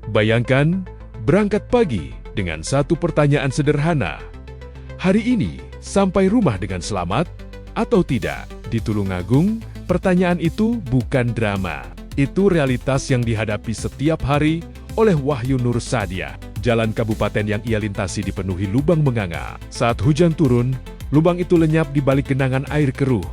Bayangkan, berangkat pagi dengan satu pertanyaan sederhana. Hari ini, sampai rumah dengan selamat atau tidak? Di Tulungagung, pertanyaan itu bukan drama. Itu realitas yang dihadapi setiap hari oleh Wahyu Nur Sadia. Jalan kabupaten yang ia lintasi dipenuhi lubang menganga. Saat hujan turun, lubang itu lenyap di balik genangan air keruh,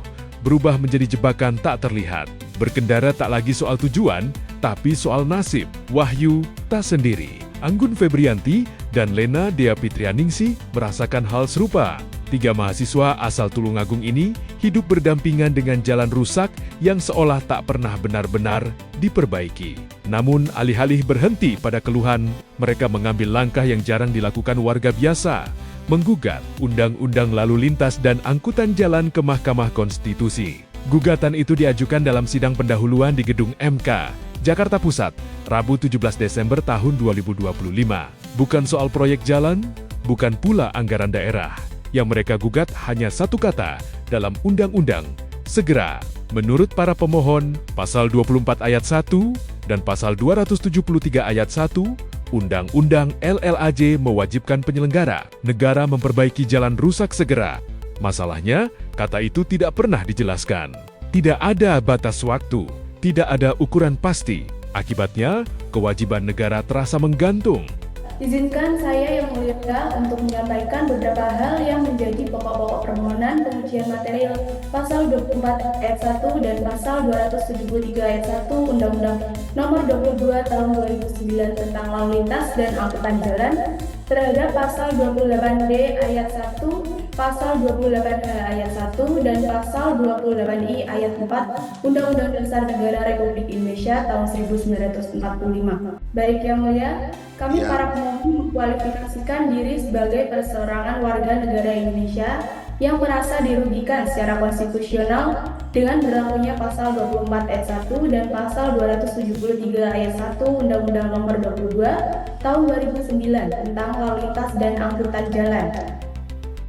berubah menjadi jebakan tak terlihat. Berkendara tak lagi soal tujuan, tapi soal nasib. Wahyu tak sendiri. Anggun Febrianti dan Lena Dea Fitrianingsih merasakan hal serupa. 3 mahasiswa asal Tulungagung ini hidup berdampingan dengan jalan rusak yang seolah tak pernah benar-benar diperbaiki. Namun, alih-alih berhenti pada keluhan, mereka mengambil langkah yang jarang dilakukan warga biasa, menggugat Undang-Undang Lalu Lintas dan Angkutan Jalan ke Mahkamah Konstitusi. Gugatan itu diajukan dalam sidang pendahuluan di Gedung MK, Jakarta Pusat, Rabu 17 Desember tahun 2025. Bukan soal proyek jalan, bukan pula anggaran daerah. Yang mereka gugat hanya satu kata dalam undang-undang, segera. Menurut para pemohon, Pasal 24 Ayat 1 dan Pasal 273 Ayat 1, Undang-Undang LLAJ mewajibkan penyelenggara negara memperbaiki jalan rusak segera. Masalahnya, kata itu tidak pernah dijelaskan. Tidak ada batas waktu, tidak ada ukuran pasti. Akibatnya, kewajiban negara terasa menggantung. Izinkan saya yang mulia untuk menyampaikan beberapa hal yang menjadi pokok-pokok permohonan pengujian material Pasal 24 Ayat 1 dan Pasal 273 Ayat 1 Undang-Undang Nomor 22 Tahun 2009 tentang Lalu Lintas dan Angkutan Jalan terhadap Pasal 28D Ayat 1, Pasal 28H Ayat 1, dan Pasal 28I Ayat 4 Undang-Undang Dasar Negara Republik Indonesia tahun 1945. Baik yang mulia, kami para pemohon mengkualifikasikan diri sebagai perseorangan warga negara Indonesia yang merasa dirugikan secara konstitusional dengan berlakunya Pasal 24 Ayat 1 dan Pasal 273 Ayat 1 Undang-Undang Nomor 22 Tahun 2009 tentang Lalu Lintas dan Angkutan Jalan.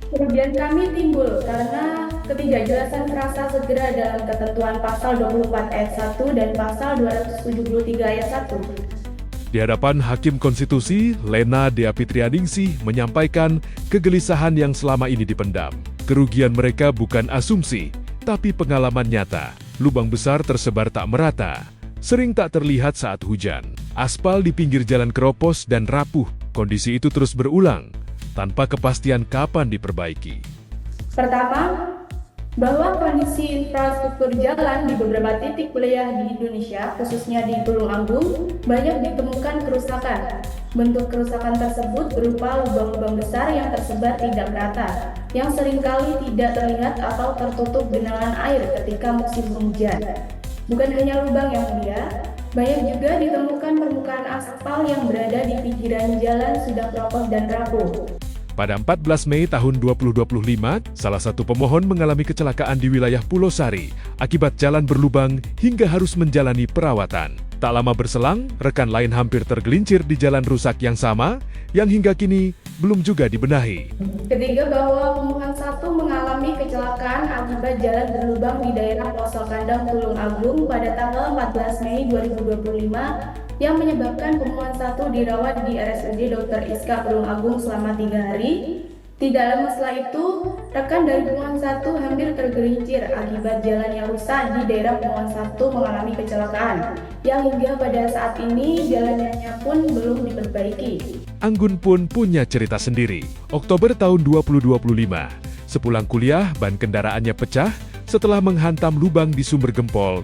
Kerugian kami timbul karena ketidakjelasan frasa segera dalam ketentuan Pasal 24 Ayat 1 dan Pasal 273 Ayat 1. Di hadapan Hakim Konstitusi, Lena Dea Fitrianingsih menyampaikan kegelisahan yang selama ini dipendam. Kerugian mereka bukan asumsi, tapi pengalaman nyata. Lubang besar tersebar tak merata, sering tak terlihat saat hujan. Aspal di pinggir jalan keropos dan rapuh. Kondisi itu terus berulang, tanpa kepastian kapan diperbaiki. Pertama, bahwa kondisi infrastruktur jalan di beberapa titik wilayah di Indonesia, khususnya di Tulungagung, banyak ditemukan kerusakan. Bentuk kerusakan tersebut berupa lubang-lubang besar yang tersebar tidak merata, yang seringkali tidak terlihat atau tertutup genangan air ketika musim hujan. Bukan hanya lubang yang mulia, banyak juga ditemukan permukaan aspal yang berada di pinggiran jalan sudah keropos dan rapuh. Pada 14 Mei tahun 2025, salah satu pemohon mengalami kecelakaan di wilayah Pulau Sari akibat jalan berlubang hingga harus menjalani perawatan. Tak lama berselang, rekan lain hampir tergelincir di jalan rusak yang sama, yang hingga kini belum juga dibenahi. Ketiga, bahwa pemohon 1 mengalami kecelakaan akibat jalan berlubang di daerah Pelosok Kandang Tulungagung pada tanggal 14 Mei 2025 yang menyebabkan pemohon 1 dirawat di RSUD Dr. Iska Tulungagung selama 3 hari. Tidak lama setelah itu, rekan dari pemohon 1 hampir tergelincir akibat jalan yang rusak di daerah pemohon 1 mengalami kecelakaan, yang hingga pada saat ini jalannya pun belum diperbaiki. Anggun pun punya cerita sendiri. Oktober tahun 2025, sepulang kuliah, ban kendaraannya pecah setelah menghantam lubang di sumber gempol.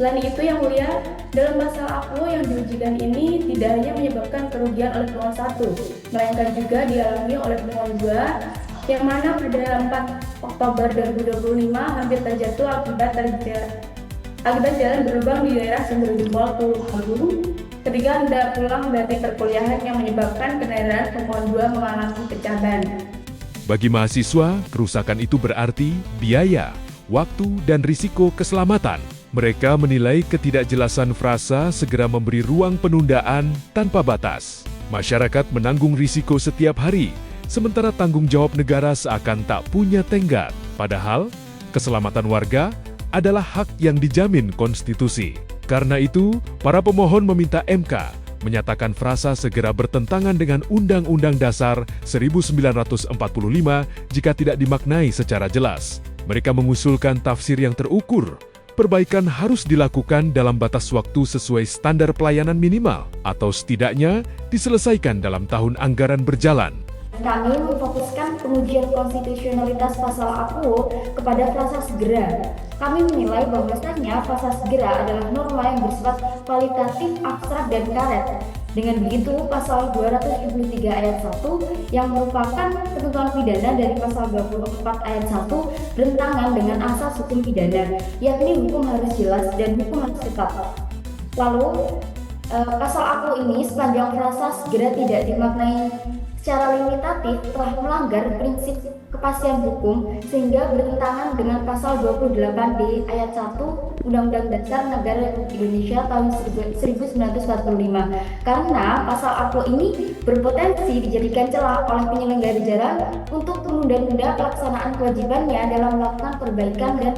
Selain itu yang mulia, dalam pasal APLO yang diujikan ini tidak hanya menyebabkan kerugian oleh pemohon 1, melainkan juga dialami oleh pemohon 2, yang mana pada 4 Oktober 2025 hampir terjatuh akibat jalan berlubang di daerah sumber gempol Tulungagung ketika hendak pulang dari perkuliahan yang menyebabkan kendaraan pemohon 2 mengalami pecah ban. Bagi mahasiswa, kerusakan itu berarti biaya, waktu, dan risiko keselamatan. Mereka menilai ketidakjelasan frasa segera memberi ruang penundaan tanpa batas. Masyarakat menanggung risiko setiap hari, sementara tanggung jawab negara seakan tak punya tenggat. Padahal, keselamatan warga adalah hak yang dijamin konstitusi. Karena itu, para pemohon meminta MK menyatakan frasa segera bertentangan dengan Undang-Undang Dasar 1945 jika tidak dimaknai secara jelas. Mereka mengusulkan tafsir yang terukur. Perbaikan harus dilakukan dalam batas waktu sesuai standar pelayanan minimal atau setidaknya diselesaikan dalam tahun anggaran berjalan. Kami memfokuskan pengujian konstitusionalitas pasal AKUO kepada frasa segera. Kami menilai bahwasannya frasa segera adalah norma yang bersifat kualitatif, abstrak, dan karet. Dengan begitu, pasal 273 ayat 1 yang merupakan ketentuan pidana dari pasal 24 ayat 1 bertentangan dengan asas hukum pidana, yakni hukum harus jelas dan hukum harus tetap. Lalu, pasal AKUO ini sepanjang frasa segera tidak dimaknai secara limitatif telah melanggar prinsip kepastian hukum sehingga bertentangan dengan pasal 28D ayat 1 Undang-Undang Dasar Negara Republik Indonesia tahun 1945. Karena pasal AKUO ini berpotensi dijadikan celah oleh penyelenggara jalan untuk menunda-nunda pelaksanaan kewajibannya dalam melakukan perbaikan dan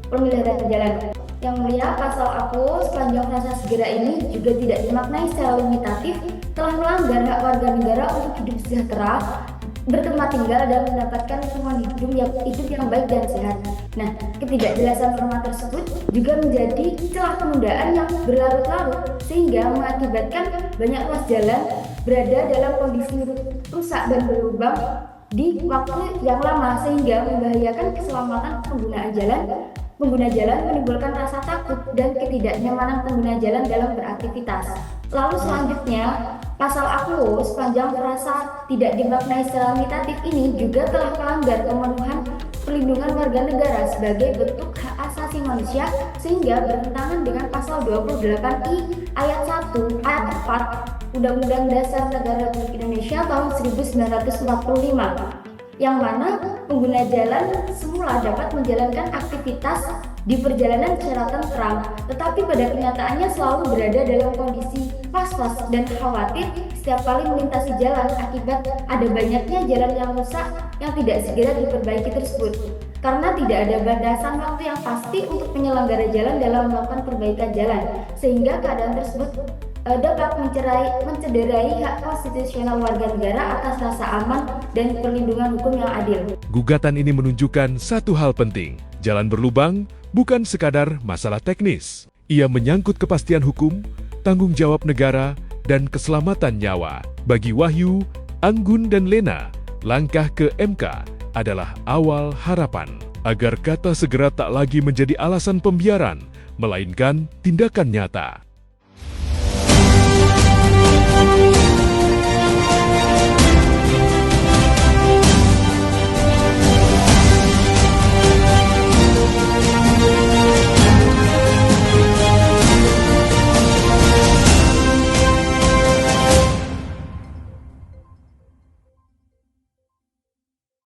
pemeliharaan jalan. Yang mulia, pasal AKUO sepanjang frasa segera ini juga tidak dimaknai secara limitatif telah melanggar hak warga negara untuk hidup sejahtera, bertempat tinggal, dan mendapatkan lingkungan hidup yang baik dan sehat. Nah, ketidakjelasan norma tersebut juga menjadi celah penundaan yang berlarut-larut sehingga mengakibatkan banyak ruas jalan berada dalam kondisi rusak dan berlubang di waktu yang lama sehingga membahayakan keselamatan pengguna jalan, menimbulkan rasa takut dan ketidaknyamanan pengguna jalan dalam beraktivitas. Lalu selanjutnya, pasal AKUO sepanjang frasa tidak dimaknai secara limitatif ini juga telah melanggar pemenuhan perlindungan warga negara sebagai bentuk hak asasi manusia sehingga bertentangan dengan pasal 28I ayat 1 ayat 4 Undang-Undang Dasar Negara Republik Indonesia tahun 1945. Yang mana pengguna jalan semula dapat menjalankan aktivitas di perjalanan secara tentram, tetapi pada kenyataannya selalu berada dalam kondisi was-was dan khawatir setiap kali melintasi jalan akibat ada banyaknya jalan yang rusak yang tidak segera diperbaiki tersebut. Karena tidak ada batasan waktu yang pasti untuk penyelenggara jalan dalam melakukan perbaikan jalan, sehingga keadaan tersebut dapat mencederai hak konstitusional warga negara atas rasa aman dan perlindungan hukum yang adil. Gugatan ini menunjukkan satu hal penting, jalan berlubang bukan sekadar masalah teknis. Ia menyangkut kepastian hukum, tanggung jawab negara, dan keselamatan nyawa. Bagi Wahyu, Anggun, dan Lena, langkah ke MK adalah awal harapan agar kata segera tak lagi menjadi alasan pembiaran, melainkan tindakan nyata.